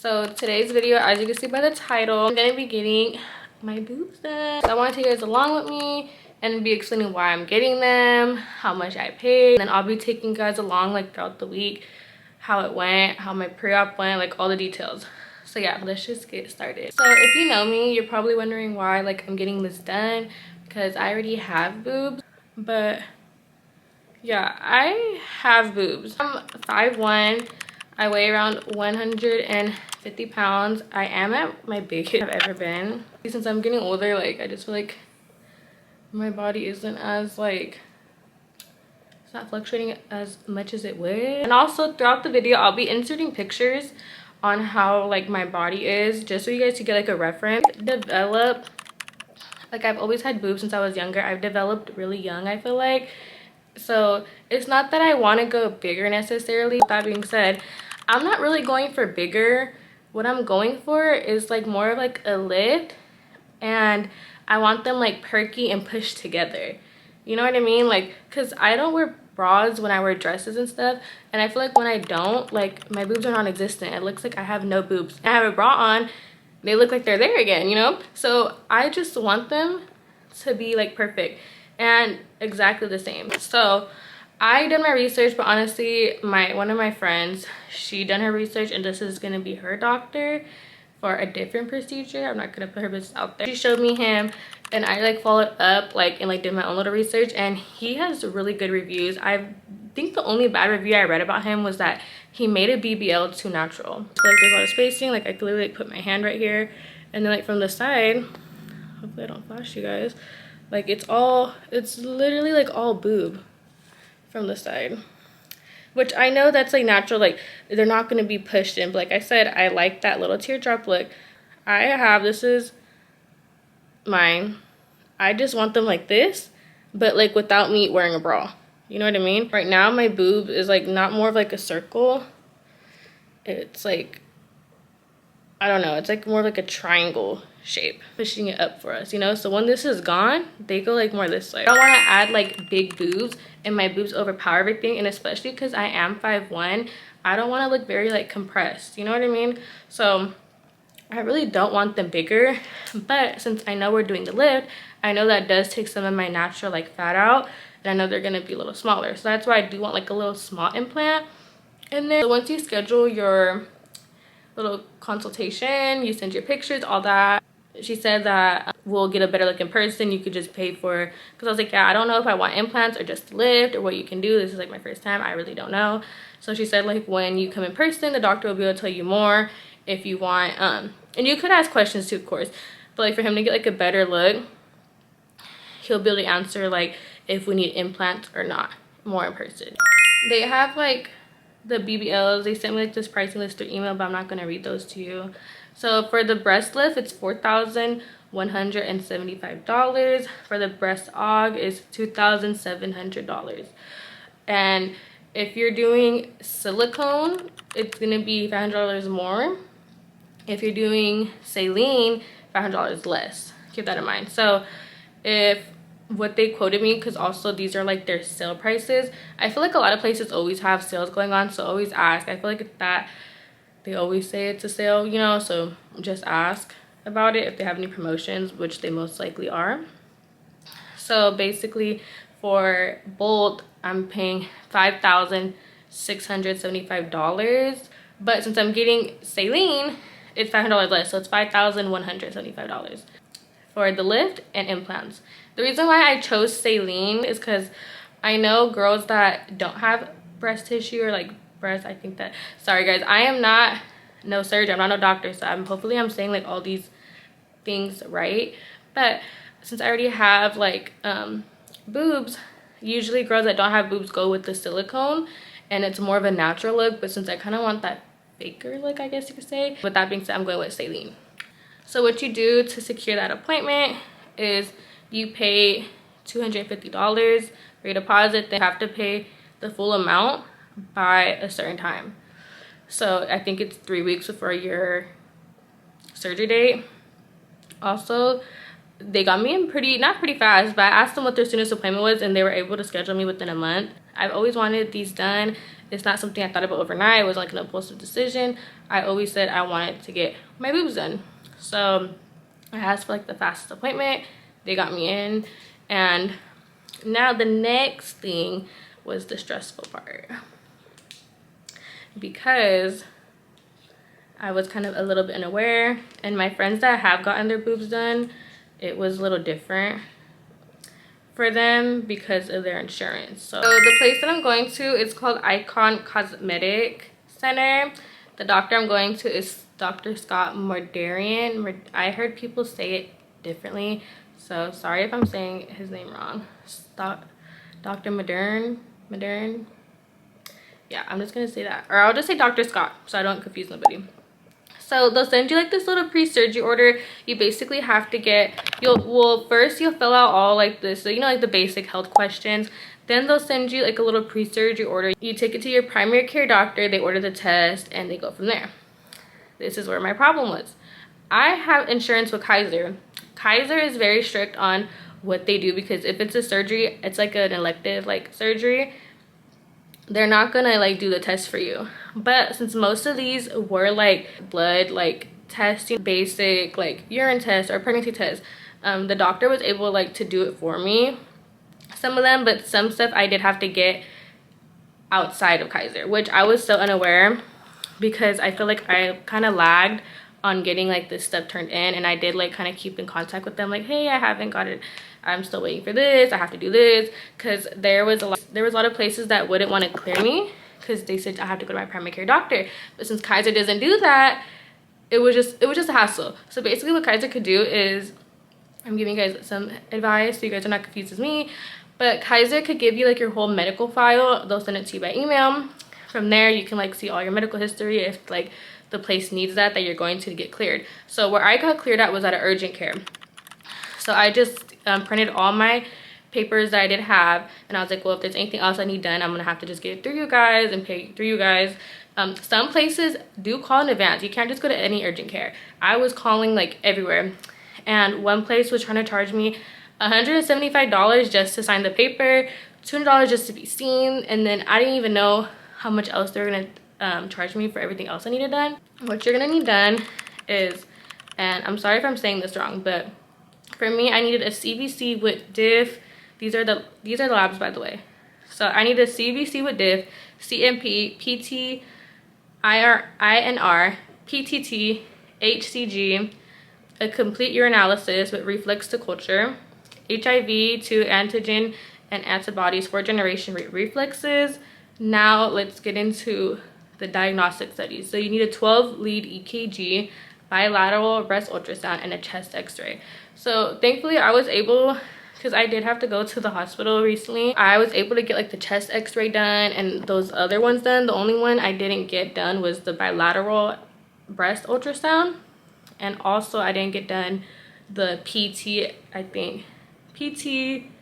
So today's video, as you can see by the title, I'm gonna be getting my boobs done. So I want to take you guys along with me and be explaining why I'm getting them, how much I paid, and then I'll be taking you guys along like throughout the week, how it went, how my pre-op went, like all the details. So yeah, let's just get started. So if you know me, you're probably wondering why like I'm getting this done, because I already have boobs. But yeah, I have boobs. I'm 5'1", I weigh around 150 pounds. I am at my biggest I've ever been. Since I'm getting older, like I just feel like my body isn't as like, it's not fluctuating as much as it would. And also throughout the video, I'll be inserting pictures on how like my body is, just so you guys can get like a reference. Like I've always had boobs since I was younger. I've developed really young, I feel like. So it's not that I want to go bigger necessarily. That being said, I'm not really going for bigger. What I'm going for is like more of like a lift, and I want them like perky and pushed together. You know what I mean? Like, because I don't wear bras when I wear dresses and stuff, and I feel like when I don't, like my boobs are non-existent. It looks like I have no boobs. I have a bra on, they look like they're there again, you know? So I just want them to be like perfect and exactly the same. So I did my research, but honestly one of my friends, she done her research, and this is gonna be her doctor for a different procedure. I'm not gonna put her business out there. She showed me him, and I like followed up like and like did my own little research, and he has really good reviews. I think the only bad review I read about him was that he made a BBL too natural. So like there's a lot of spacing. Like I could literally like, put my hand right here, and then like from the side, hopefully I don't flash you guys, like it's literally like all boob from the side, which I know that's like natural, like they're not going to be pushed in, but like I said, I like that little teardrop look. This is mine. I just want them like this, but like without me wearing a bra, you know what I mean? Right now my boob is like not more of like a circle, it's like, I don't know, it's like more like a triangle shape, pushing it up for us, you know? So when this is gone, they go like more this way. I don't want to add like big boobs and my boobs overpower everything, and especially because I am 5'1", I don't want to look very like compressed, you know what I mean? So I really don't want them bigger, but since I know we're doing the lift, I know that does take some of my natural like fat out, and I know they're going to be a little smaller, so that's why I do want like a little small implant in there. So once you schedule your little consultation, you send your pictures, all that, she said that we'll get a better look in person. You could just pay for, because I was like, yeah, I don't know if I want implants or just lift or what you can do. This is like my first time, I really don't know. So she said like when you come in person, the doctor will be able to tell you more if you want, and you could ask questions too, of course, but like for him to get like a better look, he'll be able to answer like if we need implants or not more in person. They have like the BBLs. They sent me like this pricing list through email, but I'm not going to read those to you. So for the breast lift, it's $4,175. For the breast aug, is $2,700. And if you're doing silicone, it's going to be $500 more. If you're doing saline, $500 less. Keep that in mind. So if what they quoted me, because also these are like their sale prices, I feel like a lot of places always have sales going on, so always ask. I feel like that they always say it's a sale, you know, so just ask about it if they have any promotions, which they most likely are. So basically for both, I'm paying $5,675, but since I'm getting saline, it's $500 less, so it's $5,175 for the lift and implants. The reason why I chose saline is because I know girls that don't have breast tissue or like breast, I think that, sorry guys, I am not no surgeon, I'm not no doctor, so hopefully I'm saying like all these things right, but since I already have like boobs, usually girls that don't have boobs go with the silicone, and it's more of a natural look, but since I kind of want that faker look, I guess you could say, with that being said, I'm going with saline. So what you do to secure that appointment is you pay $250 for your deposit. They have to pay the full amount by a certain time. So I think it's 3 weeks before your surgery date. Also, they got me in not pretty fast, but I asked them what their soonest appointment was, and they were able to schedule me within a month. I've always wanted these done, It's not something I thought about overnight. It was like an impulsive decision. I always said I wanted to get my boobs done. So I asked for like the fastest appointment. They got me in. And now the next thing was the stressful part, because I was kind of a little bit unaware, and my friends that have gotten their boobs done, it was a little different for them because of their insurance. So the place that I'm going to is called Cosmetic Center. The doctor I'm going to is Dr. Scott Moradian. I heard people say it differently, so sorry if I'm saying his name wrong. Dr. Modern. Yeah, I'm just gonna say that, or I'll just say Dr. Scott so I don't confuse nobody. So they'll send you like this little pre-surgery order. You basically have to get, first you'll fill out all like this, so you know, like the basic health questions. Then they'll send you like a little pre-surgery order. You take it to your primary care doctor, they order the test, and they go from there. This is where my problem was. I have insurance with Kaiser. Kaiser is very strict on what they do, because if it's a surgery, it's like an elective like surgery, they're not gonna like do the test for you. But since most of these were like blood like testing, basic like urine test or pregnancy test, the doctor was able like to do it for me, some of them, but some stuff I did have to get outside of Kaiser, which I was so unaware, because I feel like I kind of lagged on getting like this stuff turned in, and I did like kind of keep in contact with them like, hey, I haven't got it, I'm still waiting for this, I have to do this, because there was a lot of places that wouldn't want to clear me because they said I have to go to my primary care doctor. But since Kaiser doesn't do that, it was just a hassle. So basically what Kaiser could do is, I'm giving you guys some advice so you guys are not confused as me, but Kaiser could give you like your whole medical file. They'll send it to you by email. From there you can like see all your medical history if like the place needs that you're going to get cleared. So where I got cleared at was at an urgent care. So I just printed all my papers that I did have, and I was like, well, if there's anything else I need done, I'm gonna have to just get it through you guys and pay through you guys. Some places do call in advance. You can't just go to any urgent care. I was calling like everywhere, and one place was trying to charge me $175 just to sign the paper, $200 just to be seen, and then I didn't even know how much else they were gonna charge me for everything else I needed done. What you're gonna need done is, and I'm sorry if I'm saying this wrong, but for me, I needed a CBC with diff. These are the labs, by the way. So I need a CBC with diff, CMP, PT, INR, PTT, HCG, a complete urinalysis with reflex to culture, HIV to antigen and antibodies for generation rate reflexes. Now let's get into the diagnostic studies. So you need a 12 lead EKG, bilateral breast ultrasound, and a chest x-ray. So thankfully I was able, because I did have to go to the hospital recently, I was able to get like the chest x-ray done and those other ones done. The only one I didn't get done was the bilateral breast ultrasound, and also I didn't get done the PT, I think PT/INR.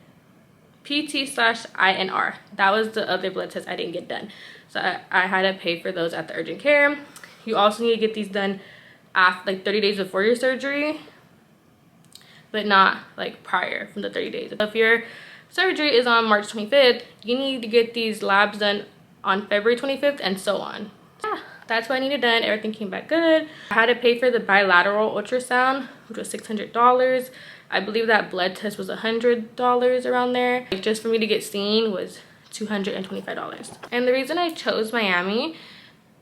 That was the other blood test I didn't get done. So I had to pay for those at the urgent care. You also need to get these done after like 30 days before your surgery, but not like prior from the 30 days. If your surgery is on March 25th, you need to get these labs done on February 25th, and so on. Yeah, that's what I needed done. Everything came back good. I had to pay for the bilateral ultrasound, which was $600. I believe that blood test was $100 around there. Just for me to get seen was $225. And the reason I chose Miami,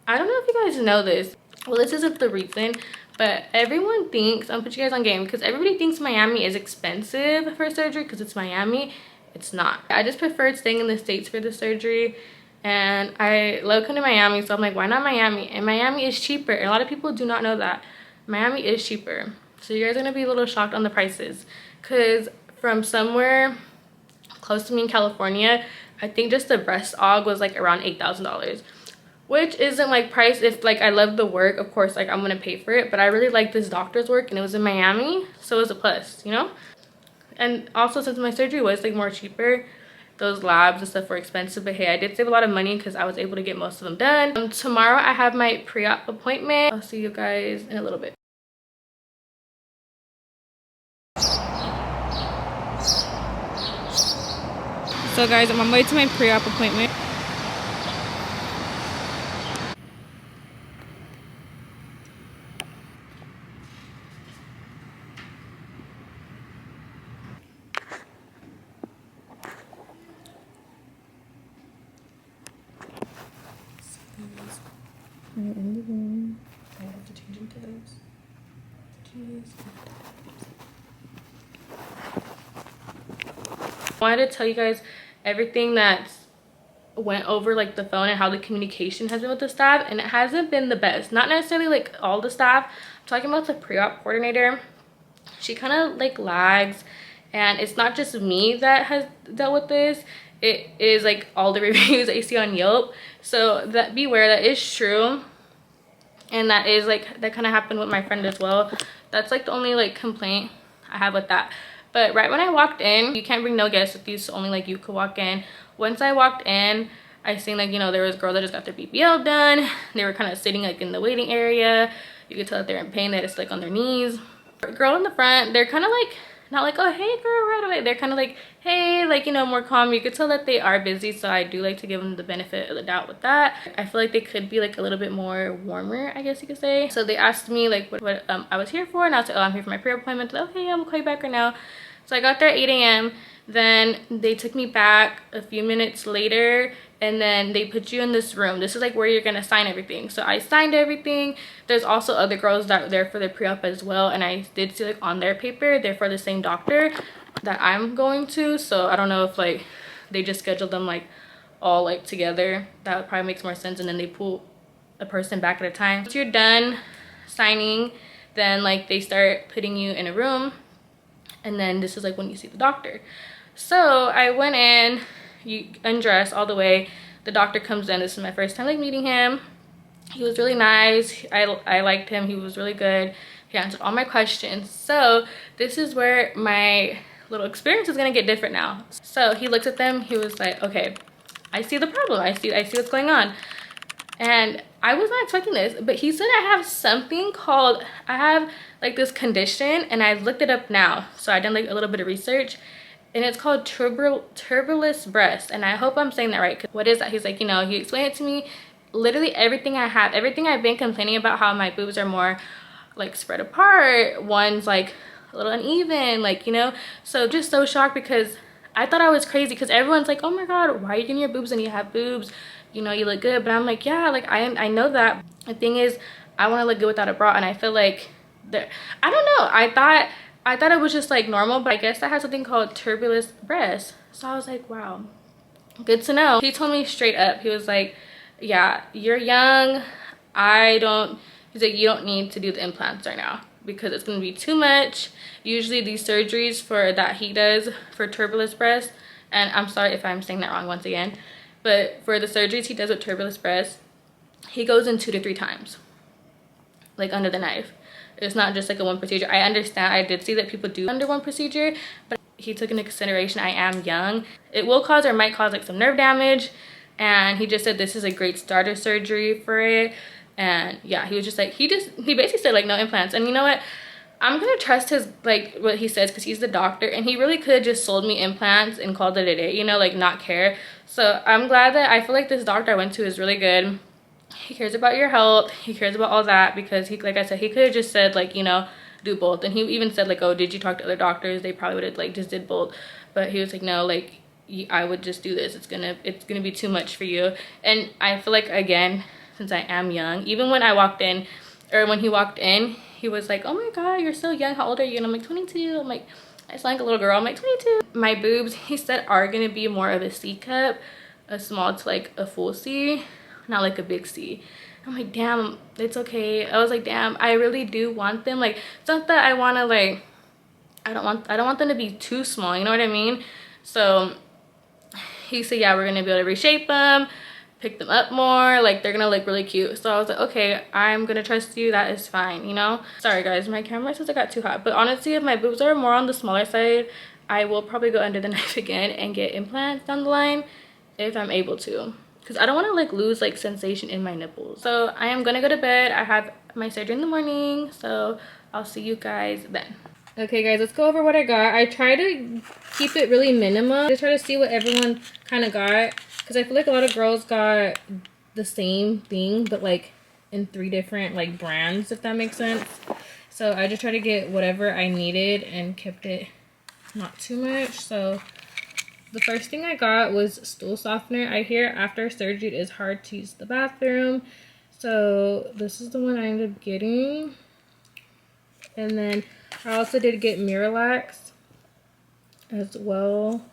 I don't know if you guys know this. Well, this isn't the reason, but everyone thinks, I'll put you guys on game, because everybody thinks Miami is expensive for surgery because it's Miami. It's not. I just preferred staying in the States for the surgery, and I love coming to Miami, so I'm like, why not Miami? And Miami is cheaper. A lot of people do not know that. Miami is cheaper. So you guys are gonna be a little shocked on the prices, because from somewhere close to me in California, I think just the breast aug was like around $8,000, which isn't like price. If like I love the work, of course, like I'm gonna pay for it, but I really like this doctor's work, and it was in Miami, so it was a plus, you know. And also, since my surgery was like more cheaper, those labs and stuff were expensive, but hey, I did save a lot of money because I was able to get most of them done. Tomorrow I have my pre-op appointment. I'll see you guys in a little bit. So guys, I'm on my way to my pre-op appointment. in the room. I have to change into those. Jeez. I wanted to tell you guys everything that's went over like the phone and how the communication has been with the staff, and it hasn't been the best. Not necessarily like all the staff. I'm talking about the pre-op coordinator. She kind of like lags, and it's not just me that has dealt with this. It is like all the reviews that you see on Yelp. So that beware, that is true, and that is like that kind of happened with my friend as well. That's like the only like complaint I have with that. But right when I walked in, you can't bring no guests with you, so only like you could walk in. Once I walked in, I seen like, you know, there was girls that just got their BBL done. They were kind of sitting like in the waiting area. You could tell that they're in pain, that it's like on their knees. Girl in the front, they're kind of like not like, oh hey girl, right away. They're kind of like, hey, like, you know, more calm. You could tell that they are busy, so I do like to give them the benefit of the doubt with that. I feel like they could be like a little bit more warmer, I guess you could say. So they asked me like what I was here for, and I was like, oh, I'm here for my pre-appointment. Like, okay, yeah, we'll call you back right now. So I got there at 8 a.m. Then they took me back a few minutes later, and then they put you in this room. This is like where you're gonna sign everything. So I signed everything. There's also other girls that were there for the pre-op as well, and I did see like on their paper they're for the same doctor that I'm going to. So I don't know if like they just scheduled them like all like together. That probably makes more sense, and then they pull a person back at a time. Once you're done signing, then like they start putting you in a room, and then this is like when you see the doctor. So I went in, you undress all the way. The doctor comes in. This is my first time like meeting him. He was really nice. I liked him. He was really good. He answered all my questions. So this is where my little experience is gonna get different now. So he looked at them. He was like, okay, I see the problem. I see what's going on. And I was not expecting this, but he said I have something called, I have like this condition, and I looked it up now. So I did like a little bit of research, and it's called tuberous breast. And I hope I'm saying that right. What is that? He's like, you know, he explained it to me. Literally everything I have, everything I've been complaining about, how my boobs are more like spread apart, one's like a little uneven, like, you know. So just so shocked, because I thought I was crazy, because everyone's like, oh my god, why are you getting your boobs and you have boobs, you know, you look good. But I'm like, yeah, like I know that. The thing is, I want to look good without a bra, and I feel like there, I don't know, I thought it was just like normal, but I guess I had something called tuberous breast. So I was like, wow, good to know. He told me straight up, he was like, yeah, you're young. He's like, you don't need to do the implants right now, because it's going to be too much. Usually these surgeries for that he does for tuberous breast, and I'm sorry if I'm saying that wrong once again, but for the surgeries he does with tuberous breast, he goes in 2 to 3 times, like under the knife. It's not just like a one procedure. I understand, I did see that people do under one procedure, but he took into consideration I am young. It will cause, or might cause, like some nerve damage, and he just said this is a great starter surgery for it. And yeah, he was just like, he basically said like no implants. And you know what, I'm gonna trust his, like, what he says, because he's the doctor, and he really could have just sold me implants and called it a day, you know, like not care. So I'm glad that, I feel like this doctor I went to is really good. He cares about your health, he cares about all that, because he, like I said, he could have just said like, you know, do both. And he even said like, oh, did you talk to other doctors? They probably would have like just did both. But he was like, no, like I would just do this. It's gonna be too much for you. And I feel like, again, since I am young, even when I walked in, or when he walked in, he was like, oh my god, you're so young, how old are you? And I'm like, 22. I'm like, I sound like a little girl. I'm like, 22. My boobs, he said, are gonna be more of a C cup, a small to like a full C, not like a big C. I'm like, damn, it's okay. I was like, damn, I really do want them. Like, it's not that I want to, like, I don't want them to be too small, you know what I mean? So he said, yeah, we're gonna be able to reshape them, pick them up more, like they're gonna look really cute. So I was like, okay, I'm gonna trust you, that is fine, you know. Sorry guys, my camera says I got too hot, but honestly, if my boobs are more on the smaller side, I will probably go under the knife again and get implants down the line if I'm able to, because I don't want to like lose like sensation in my nipples. So I am gonna go to bed. I have my surgery in the morning, so I'll see you guys then. Okay guys, let's go over what I got. I try to keep it really minimal. I try to see what everyone kind of got, because I feel like a lot of girls got the same thing, but like in 3 different like brands, if that makes sense. So I just try to get whatever I needed and kept it not too much. So the first thing I got was stool softener. I hear after surgery it is hard to use the bathroom. So this is the one I ended up getting. And then I also did get Miralax as well.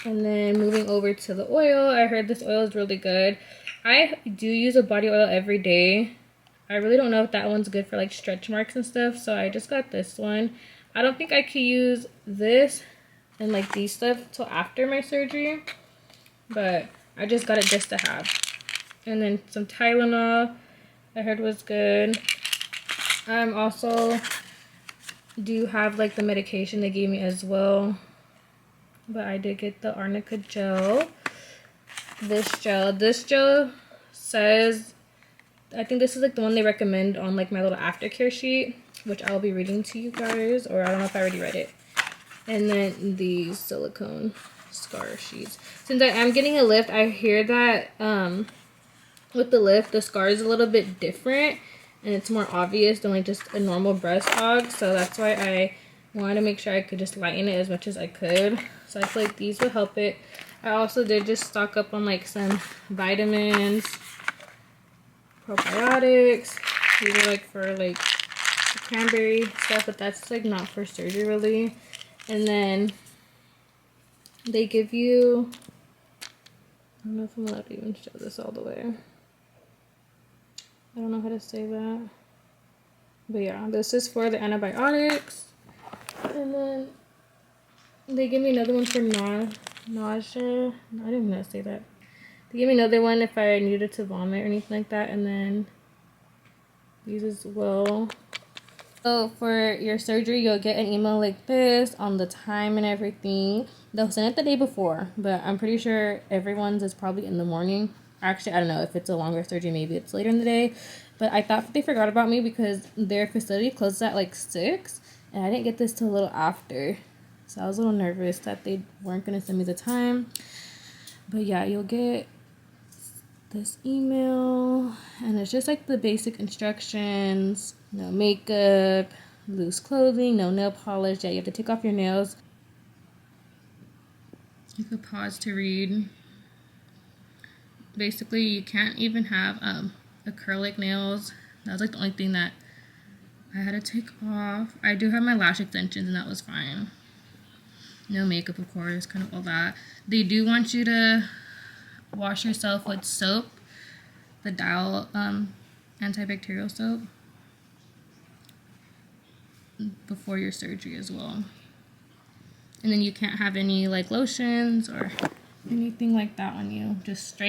And then moving over to the oil, I heard this oil is really good. I do use a body oil every day. I really don't know if that one's good for like stretch marks and stuff, so I just got this one. I don't think I could use this and like these stuff till after my surgery, but I just got it just to have. And then some Tylenol I heard was good. I'm also do have like the medication they gave me as well, but I did get the Arnica gel. This gel says, I think this is like the one they recommend on like my little aftercare sheet, which I'll be reading to you guys, or I don't know if I already read it. And then these silicone scar sheets. Since I am getting a lift, I hear that with the lift, the scar is a little bit different and it's more obvious than like just a normal breast aug. So that's why I wanted to make sure I could just lighten it as much as I could. So I feel like these would help it. I also did just stock up on like some vitamins, probiotics. These are like for like cranberry stuff, but that's like not for surgery really. And then they give you, I don't know if I'm allowed to even show this all the way. I don't know how to say that. But yeah, this is for the antibiotics. And then they give me another one for nausea. I didn't even know how to say that. They gave me another one if I needed to vomit or anything like that. And then these as well. So for your surgery, you'll get an email like this on the time and everything. They'll send it the day before, but I'm pretty sure everyone's is probably in the morning. Actually, I don't know if it's a longer surgery, maybe it's later in the day. But I thought they forgot about me because their facility closes at like 6, and I didn't get this till a little after. So I was a little nervous that they weren't going to send me the time. But yeah, you'll get this email, and it's just like the basic instructions. No makeup, loose clothing, no nail polish. Yeah, you have to take off your nails. You could pause to read. Basically, you can't even have acrylic nails. That was like the only thing that I had to take off. I do have my lash extensions, and that was fine. No makeup, of course, kind of all that. They do want you to wash yourself with soap, the Dial antibacterial soap, before your surgery as well. And then you can't have any like lotions or anything like that on you. Just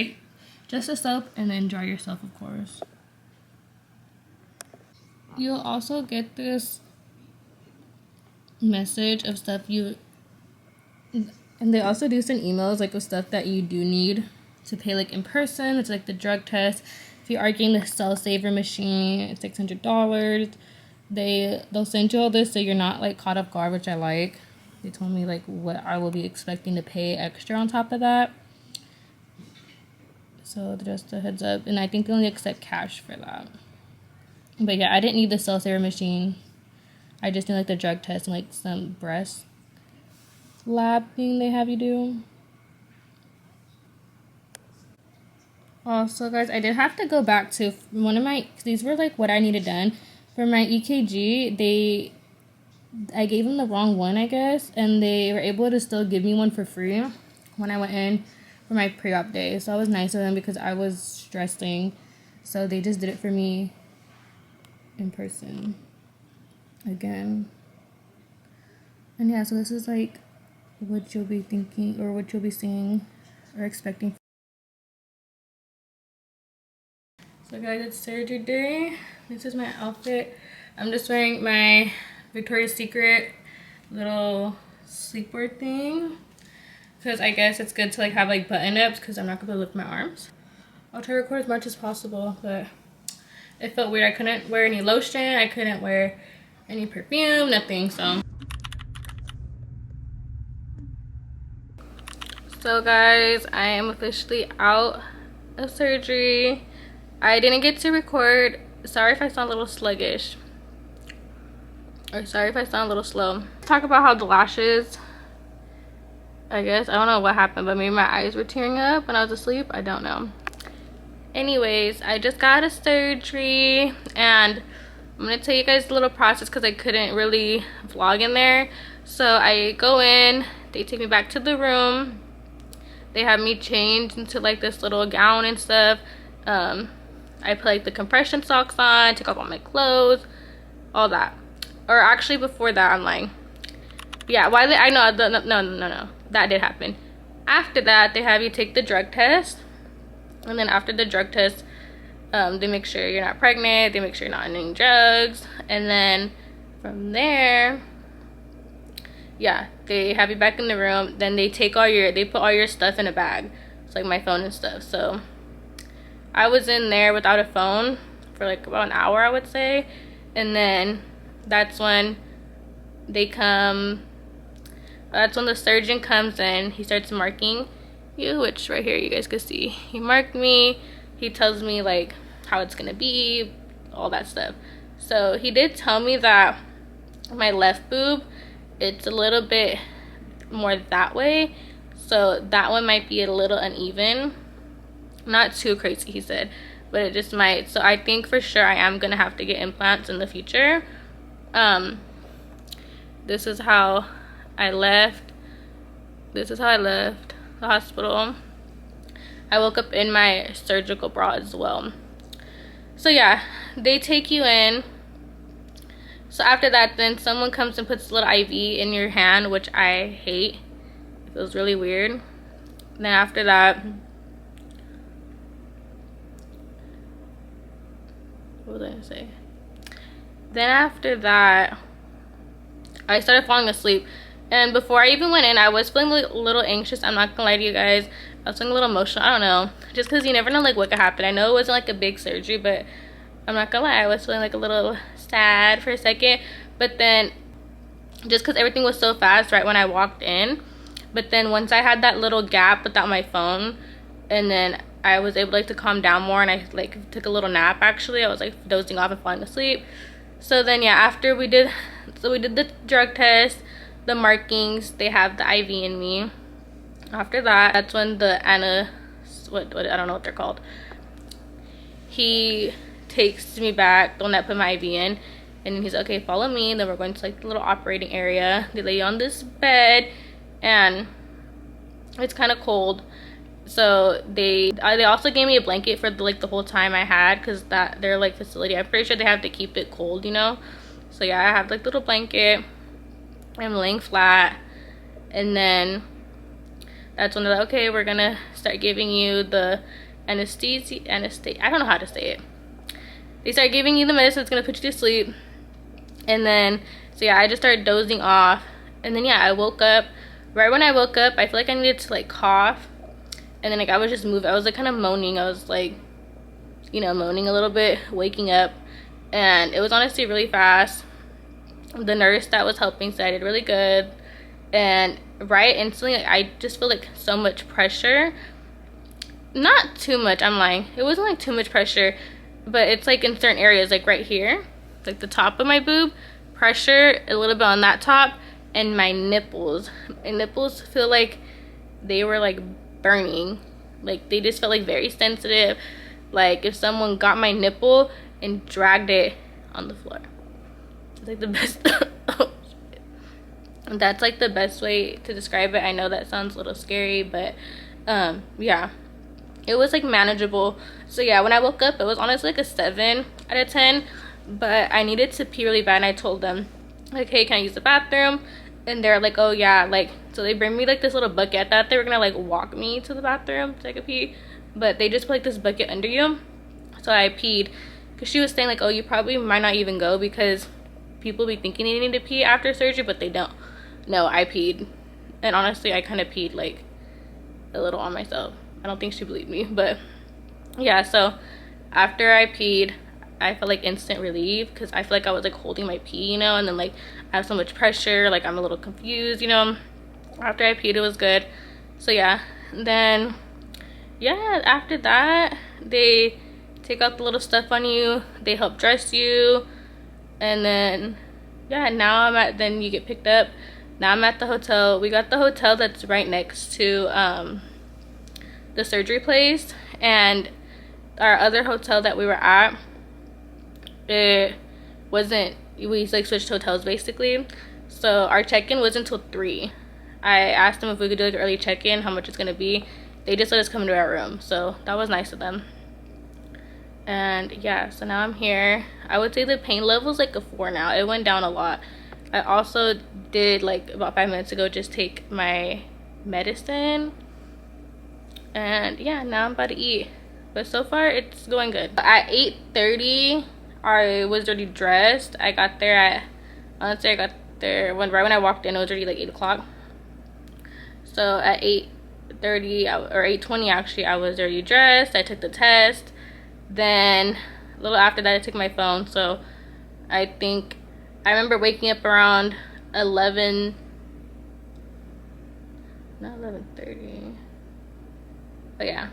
a soap, and then dry yourself, of course. You'll also get this message of stuff and they also do send emails like with stuff that you do need to pay like in person. It's like the drug test. If you are getting the Cell Saver machine, it's $600. They'll send you all this so you're not like caught off guard, which I like. They told me like what I will be expecting to pay extra on top of that. So just a heads up. And I think they only accept cash for that. But yeah, I didn't need the Cell Saver machine. I just need like the drug test and like some breast lab thing they have you do. Also, guys, I did have to go back to one of my, these were like what I needed done. For my EKG, I gave them the wrong one, I guess, and they were able to still give me one for free when I went in for my pre-op day. So that was nice of them because I was stressing. So they just did it for me in person again. And yeah, so this is like what you'll be thinking or what you'll be seeing or expecting. So guys, it's surgery day. This is my outfit. I'm just wearing my Victoria's Secret little sleepwear thing because I guess it's good to like have like button ups because I'm not gonna lift my arms. I'll try to record as much as possible, but it felt weird. I couldn't wear any lotion, I couldn't wear any perfume, nothing. So guys, I am officially out of surgery. I didn't get to record. Sorry if I sound a little sluggish. Or sorry if I sound a little slow. Talk about how the lashes, I guess, I don't know what happened, but maybe my eyes were tearing up when I was asleep. I don't know. Anyways, I just got a surgery, and I'm gonna tell you guys a little process because I couldn't really vlog in there. So I go in, they take me back to the room, they have me change into like this little gown and stuff. I put like the compression socks on, take off all my clothes, all that. Or actually before that, I'm lying. Yeah, why I know, no, that did happen. After that, they have you take the drug test, and then after the drug test, they make sure you're not pregnant, they make sure you're not on any drugs, and then from there, yeah, they have you back in the room. Then they put all your stuff in a bag. It's like my phone and stuff. So I was in there without a phone for like about an hour, I would say. And then that's when that's when the surgeon comes in. He starts marking you, which right here you guys can see. He marked me. He tells me like how it's gonna be, all that stuff. So he did tell me that my left boob, it's a little bit more that way, so that one might be a little uneven, not too crazy, he said, but it just might. So I think for sure I am gonna have to get implants in the future. This is how I left the hospital. I woke up in my surgical bra as well. So yeah, they take you in. So after that, then someone comes and puts a little IV in your hand, which I hate. It feels really weird. Then after that, what was I gonna say? Then after that, I started falling asleep. And before I even went in, I was feeling a little anxious. I'm not gonna lie to you guys. I was feeling a little emotional. I don't know. Just because you never know like what could happen. I know it wasn't like a big surgery, but I'm not gonna lie, I was feeling like a little sad for a second. But then just because everything was so fast right when I walked in, but then once I had that little gap without my phone, and then I was able like to calm down more, and I like took a little nap. Actually, I was like dozing off and falling asleep. So then yeah, after we did the drug test, the markings, they have the IV in me. After that, that's when the what I don't know what they're called, he takes me back, the one that put my IV in, and then he's like, okay, follow me. Then we're going to like the little operating area. They lay you on this bed, and it's kind of cold. So they also gave me a blanket for the whole time I had, because that their like facility, I'm pretty sure they have to keep it cold, you know. So yeah, I have like little blanket. I'm laying flat, and then that's when they're like, okay, we're gonna start giving you the anesthesia. I don't know how to say it. They start giving you the medicine that's gonna put you to sleep. And then so yeah, I just started dozing off, and then yeah, I woke up. Right when I woke up, I feel like I needed to like cough, and then like I was just moving. I was like kind of moaning. I was like, you know, moaning a little bit, waking up, and it was honestly really fast. The nurse that was helping said I did really good, and right instantly like, I just feel like so much pressure. Not too much, I'm lying, it wasn't like too much pressure, but it's like in certain areas, like right here, like the top of my boob, pressure a little bit on that top, and my nipples feel like they were like burning, like they just felt like very sensitive, like if someone got my nipple and dragged it on the floor. It's like the best oh, shit. That's like the best way to describe it. I know that sounds a little scary, but yeah, it was like manageable. So yeah, when I woke up, it was honestly like a 7 out of 10, but I needed to pee really bad, and I told them like, hey, can I use the bathroom? And they're like, oh yeah, like, so they bring me like this little bucket. I thought they were gonna like walk me to the bathroom to take a pee, but they just put like this bucket under you. So I peed, because she was saying like, oh, you probably might not even go, because people be thinking they need to pee after surgery, but they don't. No, I peed, and honestly I kind of peed like a little on myself. I don't think she believed me, but yeah. So after I peed, I felt like instant relief, because I feel like I was like holding my pee, you know, and then like I have so much pressure, like I'm a little confused, you know. After I peed, it was good. So yeah, then yeah, after that they take out the little stuff on you, they help dress you, and then yeah, now then you get picked up. Now I'm at the hotel. We got the hotel that's right next to the surgery place, and our other hotel that we were at, it wasn't, we like switched hotels basically, so our check-in wasn't until 3. I asked them if we could do like early check-in, how much it's gonna be. They just let us come into our room, so that was nice of them. And yeah, so now I'm here. I would say the pain level is like a 4 now. It went down a lot. I also did, like about 5 minutes ago, just take my medicine. And yeah, now I'm about to eat. But so far it's going good. At 8:30 I was already dressed. I got there at, honestly I got there right when I walked in, it was already like 8 o'clock. So at 8:30 or 8:20 actually, I was already dressed. I took the test. Then a little after that I took my phone. So I think I remember waking up around 11, not 11:30, but yeah,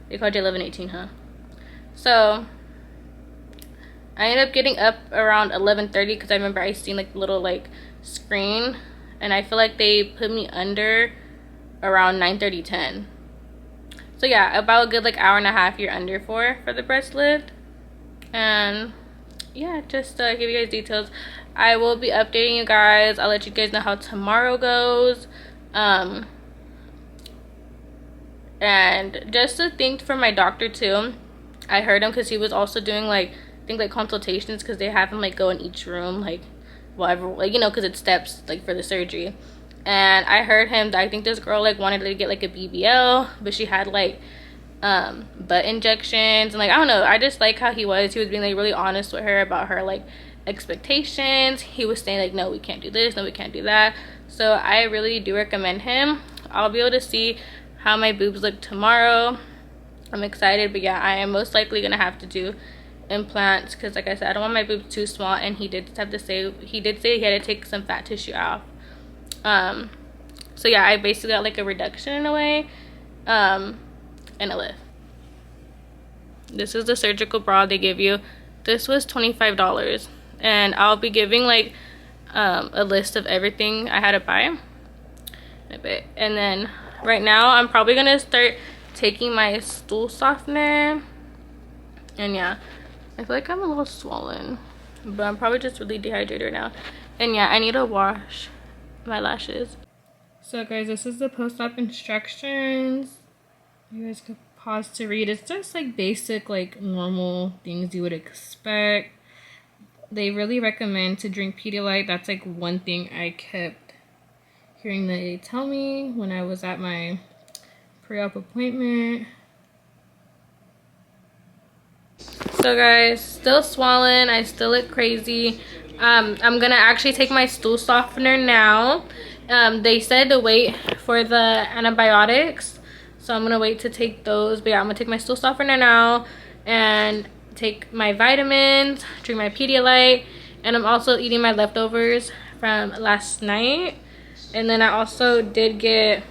they called you 11:18, huh? So I ended up getting up around 11:30 because I remember I seen like the little like screen, and I feel like they put me under around 9:30, 10. So yeah, about a good like hour and a half you're under for the breast lift. And yeah, just to give you guys details, I will be updating you guys. I'll let you guys know how tomorrow goes. And just to thank for my doctor too, I heard him because he was also doing like I think like consultations, because they have him like go in each room, like whatever, like, you know, because it's steps like for the surgery. And I heard him that I think this girl like wanted to get like a BBL, but she had like butt injections, and like I don't know, I just like how he was being like really honest with her about her like expectations. He was saying like, no, we can't do this, no, we can't do that. So I really do recommend him. I'll be able to see how my boobs look tomorrow. I'm excited. But yeah, I am most likely gonna have to do implants because like I said, I don't want my boobs too small, and he did say he had to take some fat tissue out. So yeah, I basically got like a reduction in a way, and a lift. This is the surgical bra they give you. This was $25, and I'll be giving like a list of everything I had to buy in a bit. And then right now I'm probably gonna start taking my stool softener. And yeah, I feel like I'm a little swollen, but I'm probably just really dehydrated now. And yeah, I need to wash my lashes. So guys, this is the post-op instructions. You guys could pause to read. It's just like basic, like normal things you would expect. They really recommend to drink Pedialyte. That's like one thing I kept hearing they tell me when I was at my pre-op appointment. So guys, still swollen. I still look crazy. I'm gonna actually take my stool softener now. They said to wait for the antibiotics, so I'm gonna wait to take those. But yeah, I'm gonna take my stool softener now and take my vitamins, drink my Pedialyte, and I'm also eating my leftovers from last night. And then I also did get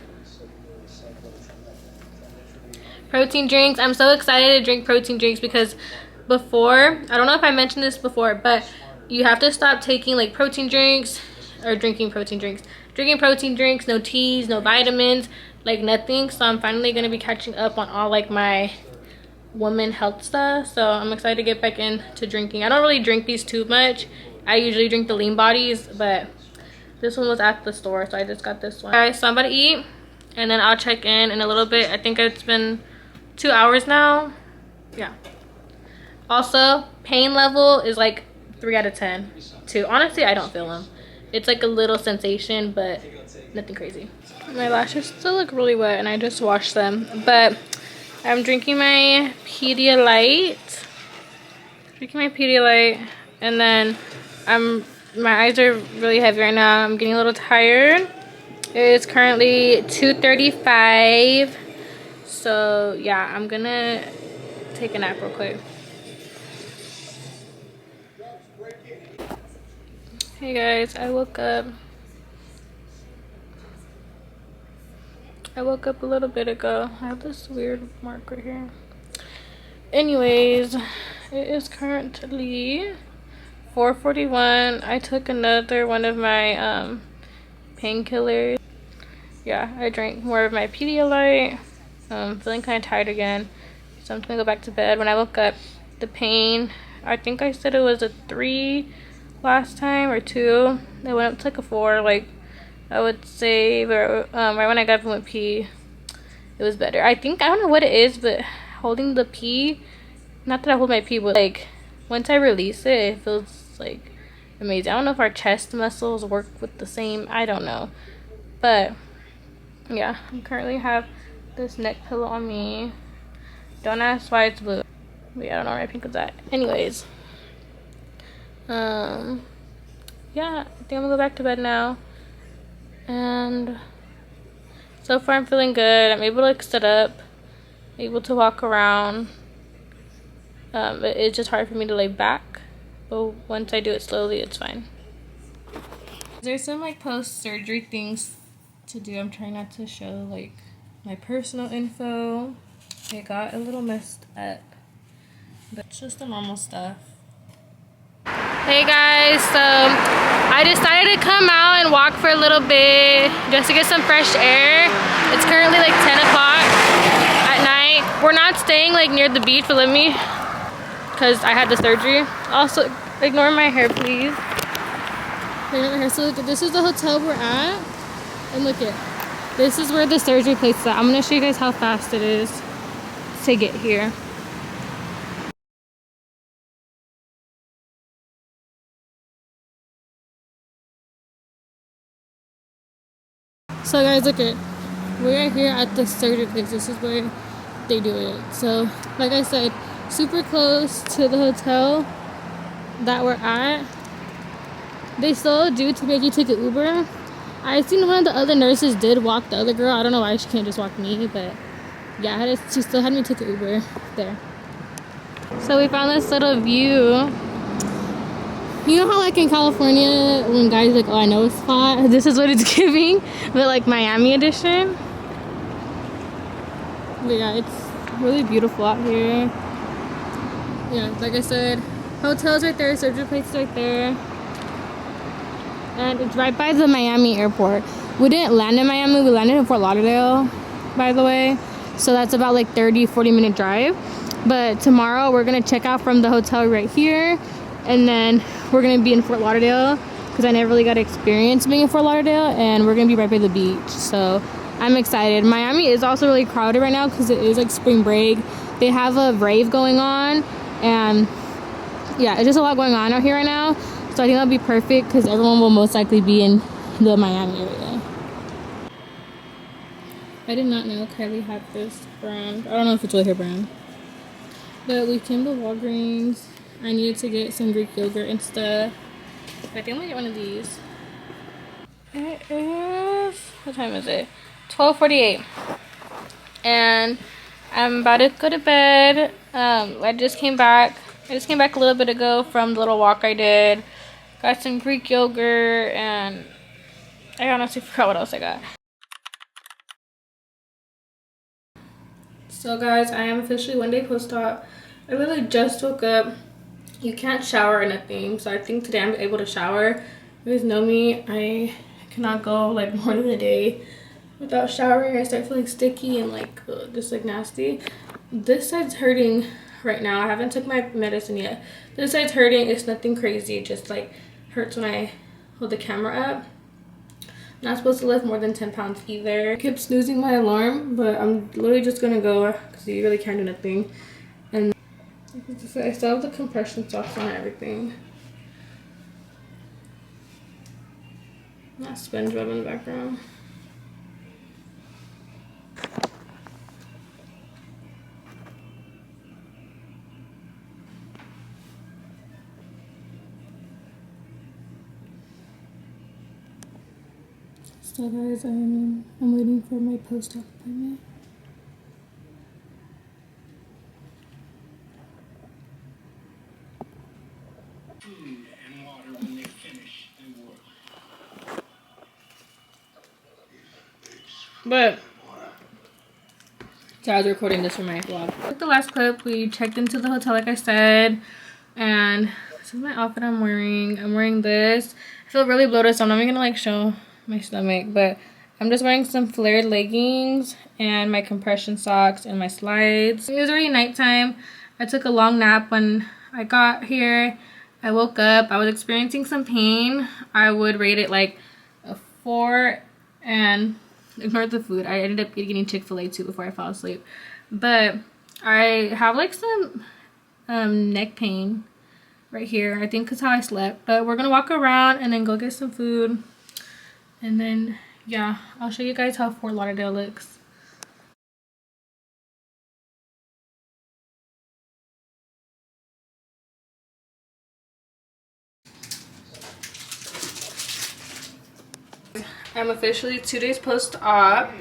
protein drinks. I'm so excited to drink protein drinks because before, I don't know if I mentioned this before, but you have to stop taking like protein drinks or drinking protein drinks. Drinking protein drinks, no teas, no vitamins, like nothing. So I'm finally gonna be catching up on all like my woman health stuff. So I'm excited to get back into drinking. I don't really drink these too much. I usually drink the lean bodies, but this one was at the store, so I just got this one. Guys, so I'm about to eat and then I'll check in a little bit. I think it's been 2 hours now. Yeah. Also, pain level is like 3 out of 10 too. Honestly, I don't feel them. It's like a little sensation, but nothing crazy. My lashes still look really wet and I just washed them, but I'm drinking my Pedialyte. And then my eyes are really heavy right now. I'm getting a little tired. It is currently 2:35. So yeah, I'm gonna take a nap real quick. Hey guys, I woke up a little bit ago. I have this weird mark right here. Anyways, it is currently 4:41. I took another one of my painkillers. Yeah, I drank more of my Pedialyte. Feeling kind of tired again. So I'm gonna go back to bed. When I woke up, the pain, I think I said it was a 3 last time or 2. It went up to like a 4. Like I would say, but right when I got up and went pee, it was better. I think, I don't know what it is, but holding the pee, not that I hold my pee, but like once I release it, it feels like amazing. I don't know if our chest muscles work with the same, I don't know, but yeah, I currently have this neck pillow on me. Don't ask why it's blue. Wait, I don't know where my pink was at. Anyways, yeah, I think I'm gonna go back to bed now. And so far I'm feeling good. I'm able to like sit up, able to walk around. But it's just hard for me to lay back. But once I do it slowly, it's fine. There's some like post-surgery things to do. I'm trying not to show like my personal info. It got a little messed up, but it's just the normal stuff. Hey guys, so I decided to come out and walk for a little bit just to get some fresh air. It's currently like 10 o'clock at night. We're not staying like near the beach, but let me, because I had the surgery. Also, ignore my hair, please. So look, this is the hotel we're at, and look at, this is where the surgery place is at. I'm gonna show you guys how fast it is to get here. So guys, look at, we're here at the surgery place. This is where they do it. So like I said, super close to the hotel that we're at. They still do to make you take an Uber. I seen one of the other nurses did walk the other girl. I don't know why she can't just walk me, but yeah, she still had me take an Uber there. So we found this little view. You know how like in California when guys are like, oh, I know a spot, this is what it's giving, but like Miami edition. But yeah, it's really beautiful out here. Yeah, like I said, hotel's right there, surgery place is right there. And it's right by the Miami airport. We didn't land in Miami, we landed in Fort Lauderdale, by the way. So that's about like 30-40 minute drive. But tomorrow we're gonna check out from the hotel right here, and then we're gonna be in Fort Lauderdale because I never really got experience being in Fort Lauderdale, and we're gonna be right by the beach. So I'm excited. Miami is also really crowded right now because it is like spring break. They have a rave going on, and yeah, it's just a lot going on out here right now. So I think that'll be perfect because everyone will most likely be in the Miami area. I did not know Kylie had this brand. I don't know if it's really her brand. But we came to Walgreens. I needed to get some Greek yogurt and stuff. I think I'm gonna get one of these. It is, what time is it? 12:48. And I'm about to go to bed. I just came back a little bit ago from the little walk I did. Got some Greek yogurt, and I honestly forgot what else I got. So guys, I am officially one day post-op. I literally just woke up. You can't shower or nothing, so I think today I'm able to shower. You guys know me, I cannot go like more than a day without showering. I start feeling sticky and like just like nasty. This side's hurting right now. I haven't took my medicine yet. This side's hurting. It's nothing crazy, it just like hurts when I hold the camera up. Not supposed to lift more than 10 pounds either. I kept snoozing my alarm, but I'm literally just gonna go because you really can't do nothing. And I still have the compression socks on and everything. Not SpongeBob in the background. So guys, I'm waiting for my post-op appointment. Food and water when they finish their work. But so I was recording this for my vlog. With the last clip, we checked into the hotel like I said, and this is my outfit I'm wearing. I'm wearing this. I feel really bloated, so I'm not even gonna like show my stomach, but I'm just wearing some flared leggings and my compression socks and my slides. It was already nighttime. I took a long nap when I got here. I woke up. I was experiencing some pain. I would rate it like a 4, and ignore the food. I ended up eating Chick-fil-A too before I fell asleep. But I have like some neck pain right here. I think it's how I slept. But we're gonna walk around and then go get some food. And then, yeah, I'll show you guys how Fort Lauderdale looks. I'm officially 2 days post-op.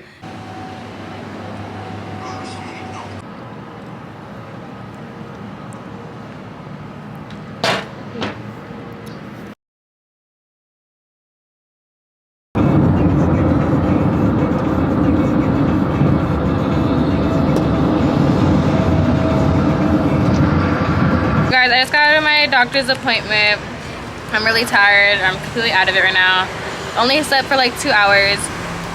Guys, I just got out of my doctor's appointment. I'm really tired. I'm completely out of it right now. Only slept for like 2 hours.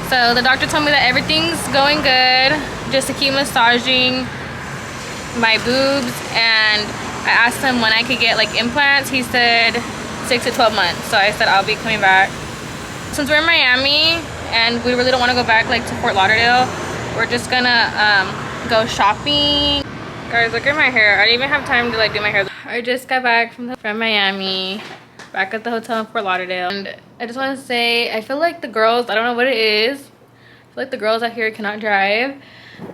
So the doctor told me that everything's going good, just to keep massaging my boobs, and I asked him when I could get like implants. He said 6 to 12 months. So I said I'll be coming back. Since we're in Miami and we really don't want to go back like to Fort Lauderdale, we're just gonna go shopping. Guys, look at my hair. I didn't even have time to like do my hair. I just got back from Miami, back at the hotel in Fort Lauderdale, and I just want to say I feel like the girls, I don't know what it is, I feel like the girls out here cannot drive.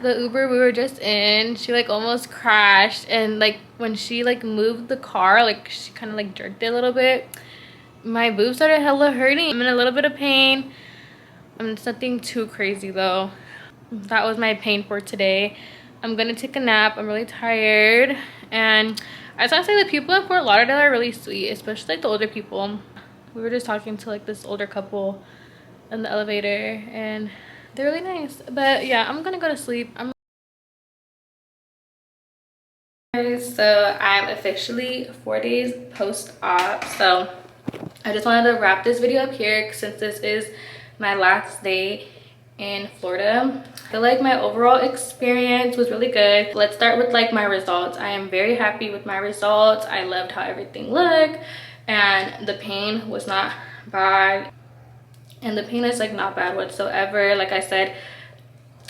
The Uber we were just in, she like almost crashed, and like when she like moved the car, like she kind of like jerked it a little bit. My boobs started hella hurting. I'm in a little bit of pain. It's nothing too crazy though. That was my pain for today. I'm gonna take a nap. I'm really tired, and I just want to say the people in Fort Lauderdale are really sweet, especially like the older people. We were just talking to like this older couple in the elevator, and they're really nice. But yeah, I'm gonna go to sleep. So I'm officially 4 days post-op. So I just wanted to wrap this video up here since this is my last day in Florida. I feel like my overall experience was really good. Let's start with like my results. I am very happy with my results. I loved how everything looked, and the pain was not bad, and the pain is like not bad whatsoever. Like I said,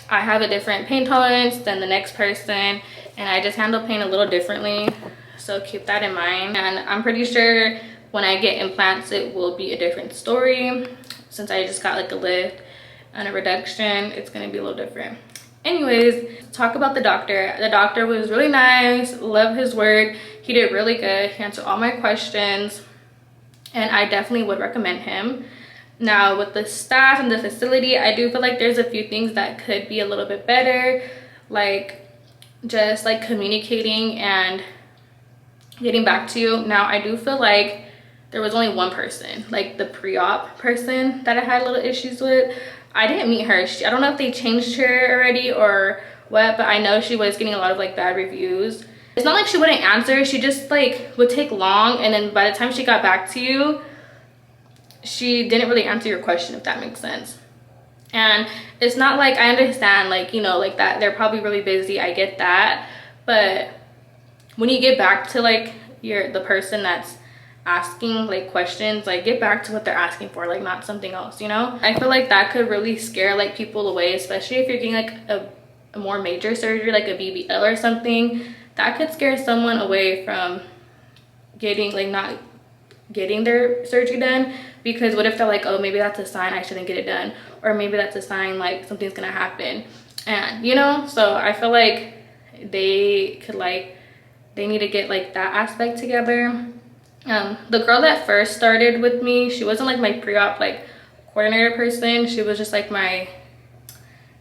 I have a different pain tolerance than the next person, and I just handle pain a little differently, so keep that in mind. And I'm pretty sure when I get implants it will be a different story. Since I just got like a lift and a reduction, it's gonna be a little different. Anyways, talk about the doctor. The doctor was really nice. Love his work. He did really good. He answered all my questions, and I definitely would recommend him. Now with the staff and the facility, I do feel like there's a few things that could be a little bit better, like just like communicating and getting back to you. Now I do feel like there was only one person, like the pre-op person, that I had little issues with. I didn't meet her. I don't know if they changed her already or what, but I know she was getting a lot of like bad reviews. It's not like she wouldn't answer, she just like would take long, and then by the time she got back to you, she didn't really answer your question, if that makes sense. And it's not like, I understand, like, you know, like that they're probably really busy, I get that, but when you get back to like the person that's asking like questions, like get back to what they're asking for, like not something else, you know. I feel like that could really scare like people away, especially if you're getting like a more major surgery like a BBL or something. That could scare someone away from getting like not getting their surgery done, because what if they're like, oh, maybe that's a sign I shouldn't get it done, or maybe that's a sign like something's gonna happen, and you know. So I feel like they need to get like that aspect together. The girl that first started with me, she wasn't like my pre-op like coordinator person. She was just like my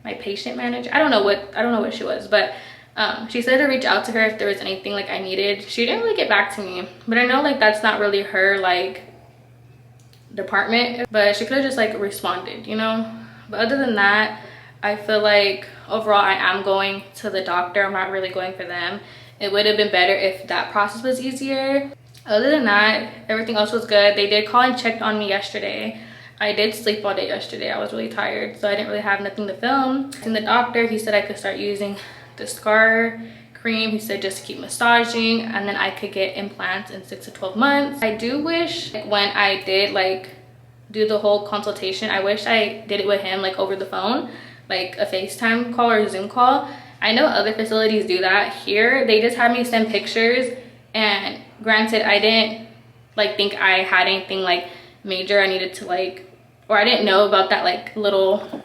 patient manager. I don't know what she was, but she said to reach out to her if there was anything like I needed. She didn't really get back to me, but I know like that's not really her like department, but she could have just like responded, you know. But other than that, I feel like overall I am going to the doctor. I'm not really going for them. It would have been better if that process was easier. Other than that, everything else was good. They did call and checked on me yesterday. I did sleep all day yesterday. I was really tired, so I didn't really have nothing to film. In the doctor, he said I could start using the scar cream. He said just keep massaging, and then I could get implants in 6 to 12 months. I do wish, like, when I did like do the whole consultation, I wish I did it with him, like over the phone, like a FaceTime call or a Zoom call. I know other facilities do that. Here they just had me send pictures, and granted I didn't like think I had anything like major I needed to like, or I didn't know about that like little,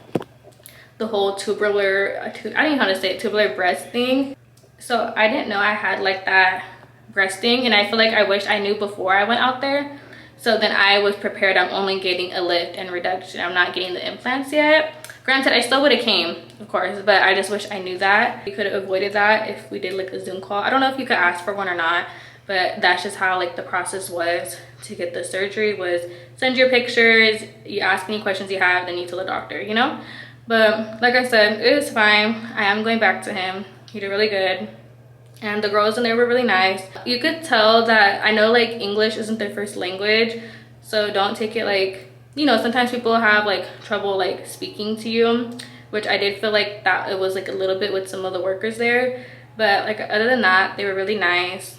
the whole tubular, I don't even know how to say it, tubular breast thing. So I didn't know I had like that breast thing, and I feel like I wish I knew before I went out there, so then I was prepared. I'm only getting a lift and reduction. I'm not getting the implants yet. Granted, I still would have came, of course, but I just wish I knew that. We could have avoided that if we did like a Zoom call. I don't know if you could ask for one or not, but that's just how like the process was to get the surgery, was send your pictures, you ask any questions you have, then you tell the doctor, you know? But like I said, it was fine. I am going back to him. He did really good. And the girls in there were really nice. You could tell that, I know like English isn't their first language, so don't take it like, you know, sometimes people have like trouble like speaking to you, which I did feel like that it was like a little bit with some of the workers there. But like other than that, they were really nice,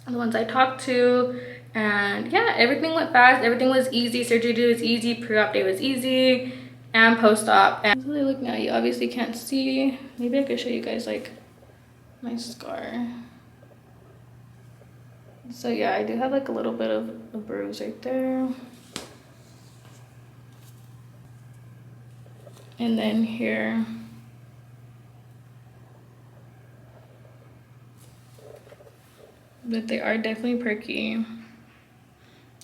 the ones I talked to. And yeah, everything went fast, everything was easy. Surgery was easy, pre-op day was easy, and post-op. And I'm really looking at you, obviously can't see. Maybe I could show you guys like my scar. So yeah, I do have like a little bit of a bruise right there, and then here. But they are definitely perky.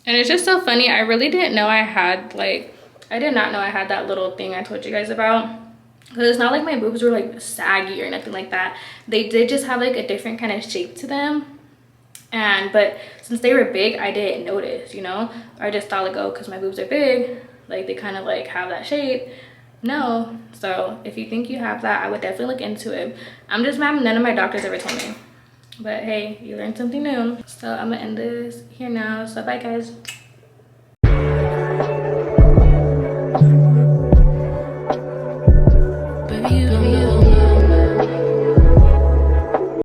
And it's just so funny, I really didn't know I had like, I did not know I had that little thing I told you guys about. Because it's not like my boobs were like saggy or nothing like that. They did just have like a different kind of shape to them. And but since they were big, I didn't notice, you know? I just thought like, oh, because my boobs are big, like they kind of like have that shape. No. So if you think you have that, I would definitely look into it. I'm just mad none of my doctors ever told me. But hey, you learned something new. So I'm gonna end this here now. So bye guys.